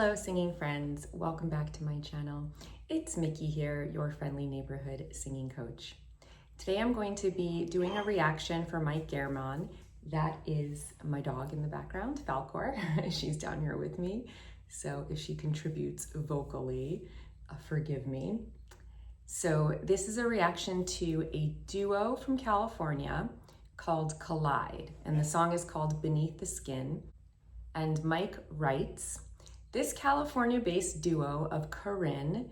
Hello singing friends, welcome back to my channel. It's Mickey here, your friendly neighborhood singing coach. Today I'm going to be doing a reaction for Mike German. That is my dog in the background, Falcor. She's down here with me, so if she contributes vocally, forgive me. So this is a reaction to a duo from California called Collide, and the song is called Beneath the Skin. And Mike writes, "This California-based duo of Corinne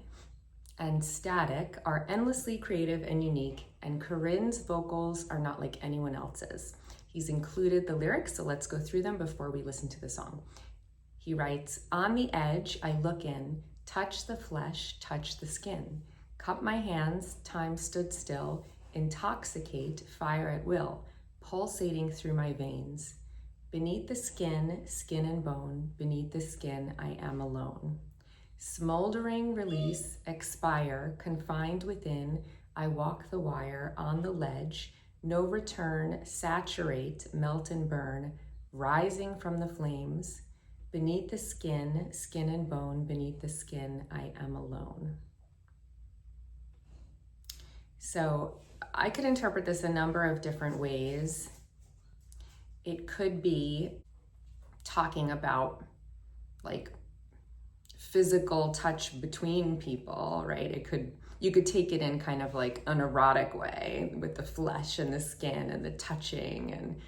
and Static are endlessly creative and unique, and Corinne's vocals are not like anyone else's." He's included the lyrics, so let's go through them before we listen to the song. He writes, "On the edge, I look in, touch the flesh, touch the skin. Cup my hands, time stood still, intoxicate, fire at will, pulsating through my veins. Beneath the skin, skin and bone, beneath the skin, I am alone. Smoldering, release, expire, confined within, I walk the wire, on the ledge, no return, saturate, melt and burn, rising from the flames. Beneath the skin, skin and bone, beneath the skin, I am alone." So I could interpret this a number of different ways. It could be talking about like physical touch between people, right? You could take it in kind of like an erotic way with the flesh and the skin and the touching and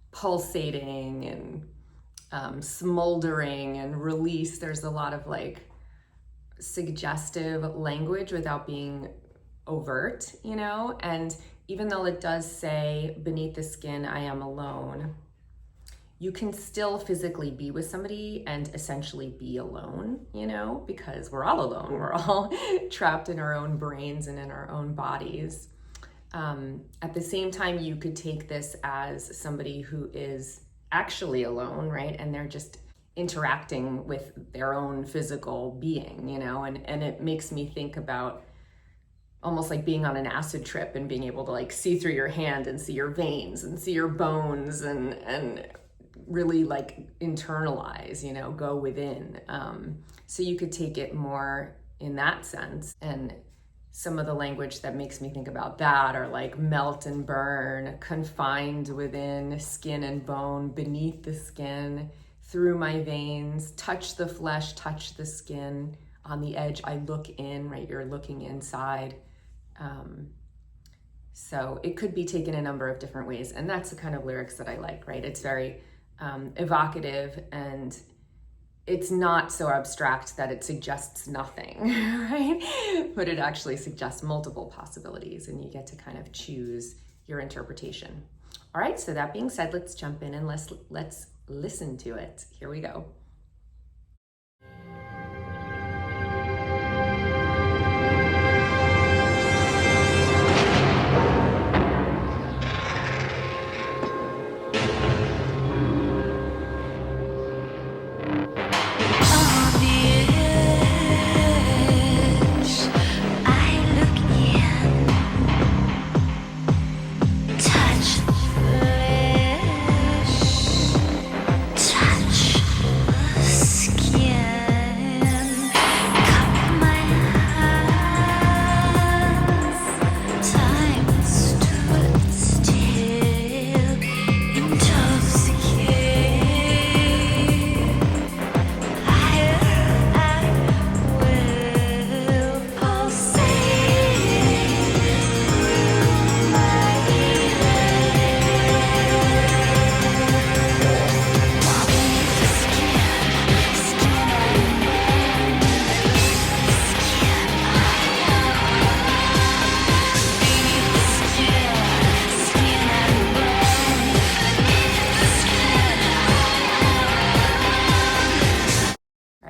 pulsating and smoldering and release. There's a lot of like suggestive language without being overt, you know? And even though it does say beneath the skin, I am alone, you can still physically be with somebody and essentially be alone, you know, because we're all alone. We're all trapped in our own brains and in our own bodies. At the same time, you could take this as somebody who is actually alone, right? And they're just interacting with their own physical being, you know, and it makes me think about almost like being on an acid trip and being able to like see through your hand and see your veins and see your bones and really like internalize, you know, go within. So you could take it more in that sense. And some of the language that makes me think about that are like melt and burn, confined within, skin and bone, beneath the skin, through my veins, touch the flesh, touch the skin, on the edge, I look in, right? You're looking inside. So it could be taken a number of different ways. And that's the kind of lyrics that I like, right? It's very evocative, and it's not so abstract that it suggests nothing, right? But it actually suggests multiple possibilities, and you get to kind of choose your interpretation. All right, so that being said, let's jump in and let's listen to it. Here we go.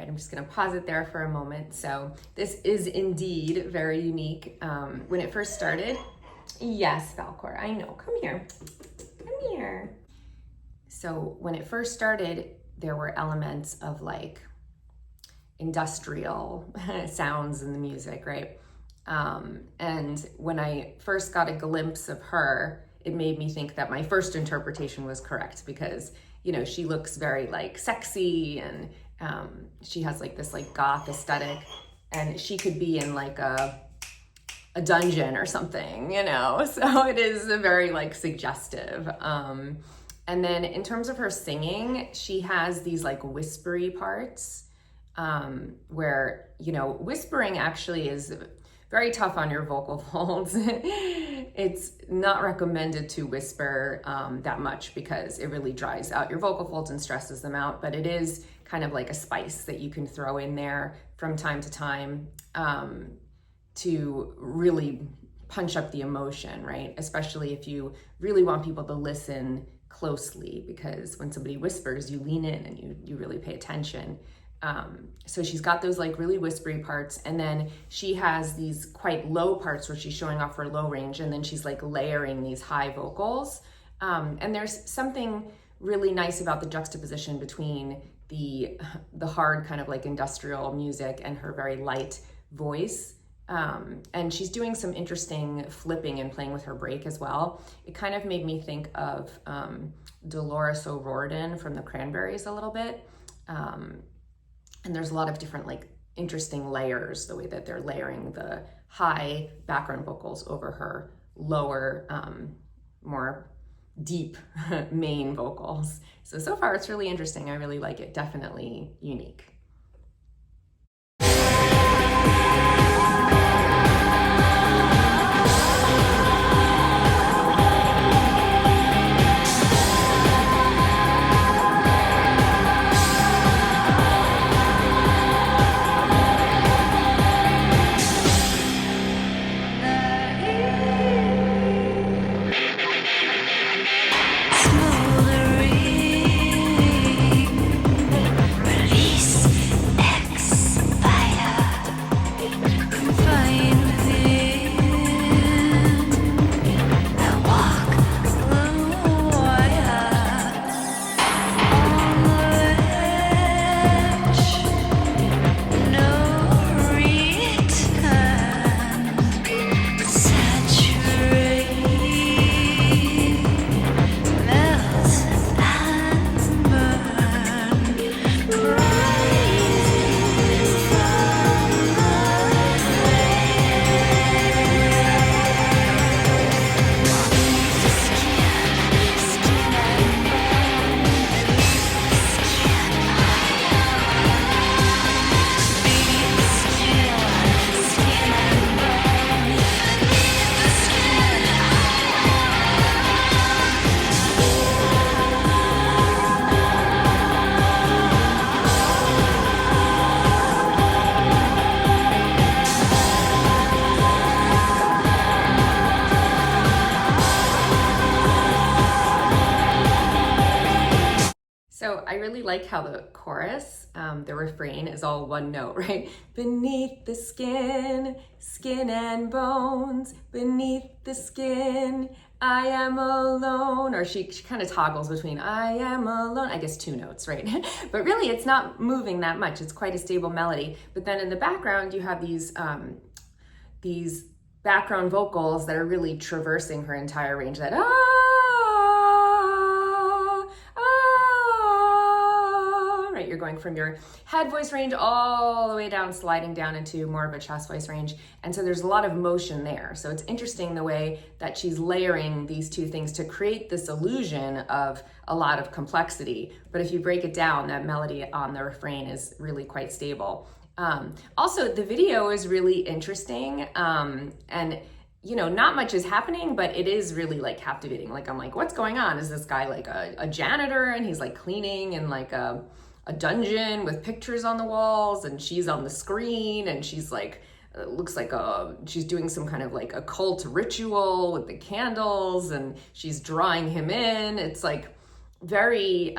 I'm just gonna pause it there for a moment. So this is indeed very unique. When it first started, yes, Falcor, I know, come here, come here. So when it first started, there were elements of like industrial sounds in the music, right? And when I first got a glimpse of her, it made me think that my first interpretation was correct because, you know, she looks very like sexy She has like this like goth aesthetic, and she could be in like a dungeon or something, you know? So it is very like suggestive. And then in terms of her singing, she has these like whispery parts, where, you know, whispering actually is very tough on your vocal folds. It's not recommended to whisper that much because it really dries out your vocal folds and stresses them out, but it is kind of like a spice that you can throw in there from time to time to really punch up the emotion, right? Especially if you really want people to listen closely, because when somebody whispers, you lean in and you really pay attention. So she's got those like really whispery parts, and then she has these quite low parts where she's showing off her low range, and then she's like layering these high vocals. And there's something really nice about the juxtaposition between the hard kind of like industrial music and her very light voice. And she's doing some interesting flipping and playing with her break as well. It kind of made me think of Dolores O'Riordan from the Cranberries a little bit. And there's a lot of different like interesting layers, the way that they're layering the high background vocals over her lower, more deep main vocals. So far it's really interesting. I really like it. Definitely unique. So I really like how the chorus, the refrain is all one note, right? Beneath the skin, skin and bones, beneath the skin, I am alone. Or she kind of toggles between I am alone, I guess 2 notes, right? But really it's not moving that much. It's quite a stable melody. But then in the background, you have these background vocals that are really traversing her entire range, that right? You're going from your head voice range all the way down, sliding down into more of a chest voice range. And so there's a lot of motion there. So it's interesting the way that she's layering these 2 things to create this illusion of a lot of complexity. But if you break it down, that melody on the refrain is really quite stable. Also, the video is really interesting. And you know, not much is happening, but it is really like captivating. Like, I'm like, what's going on? Is this guy like a janitor and he's like cleaning in like a dungeon with pictures on the walls, and she's on the screen, and she's like, looks like she's doing some kind of like occult ritual with the candles, and she's drawing him in. It's like very,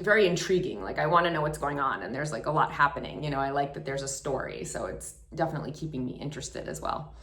very intriguing. Like, I want to know what's going on, and there's like a lot happening. You know, I like that there's a story, so it's definitely keeping me interested as well.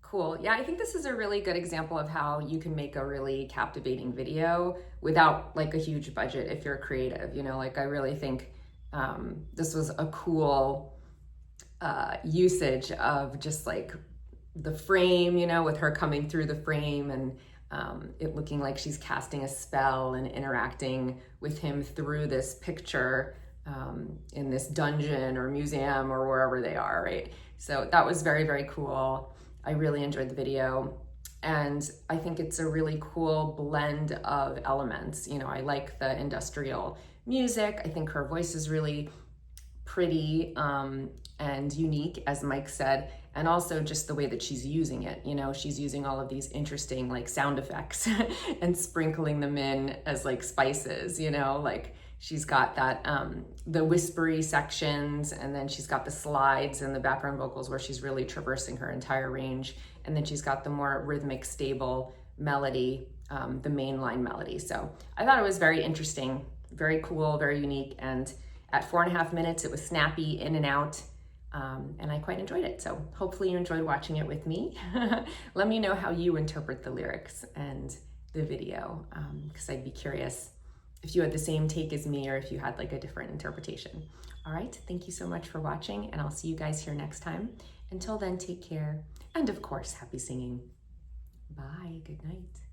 Cool. Yeah, I think this is a really good example of how you can make a really captivating video without like a huge budget if you're creative. You know, like I really think this was a cool usage of just like the frame, you know, with her coming through the frame and it looking like she's casting a spell and interacting with him through this picture in this dungeon or museum or wherever they are, right? So that was very, very cool. I really enjoyed the video. And I think it's a really cool blend of elements. You know, I like the industrial music. I think her voice is really pretty and unique, as Mike said, and also just the way that she's using it. You know, she's using all of these interesting like sound effects and sprinkling them in as like spices, you know, like she's got that the whispery sections, and then she's got the slides and the background vocals where she's really traversing her entire range, and then she's got the more rhythmic, stable melody, the mainline melody. So I thought it was very interesting, very cool, very unique, and at 4.5 minutes, it was snappy, in and out, and I quite enjoyed it. So hopefully you enjoyed watching it with me. Let me know how you interpret the lyrics and the video, because I'd be curious if you had the same take as me or if you had like a different interpretation. All right, thank you so much for watching, and I'll see you guys here next time. Until then, take care, and of course, happy singing. Bye, good night.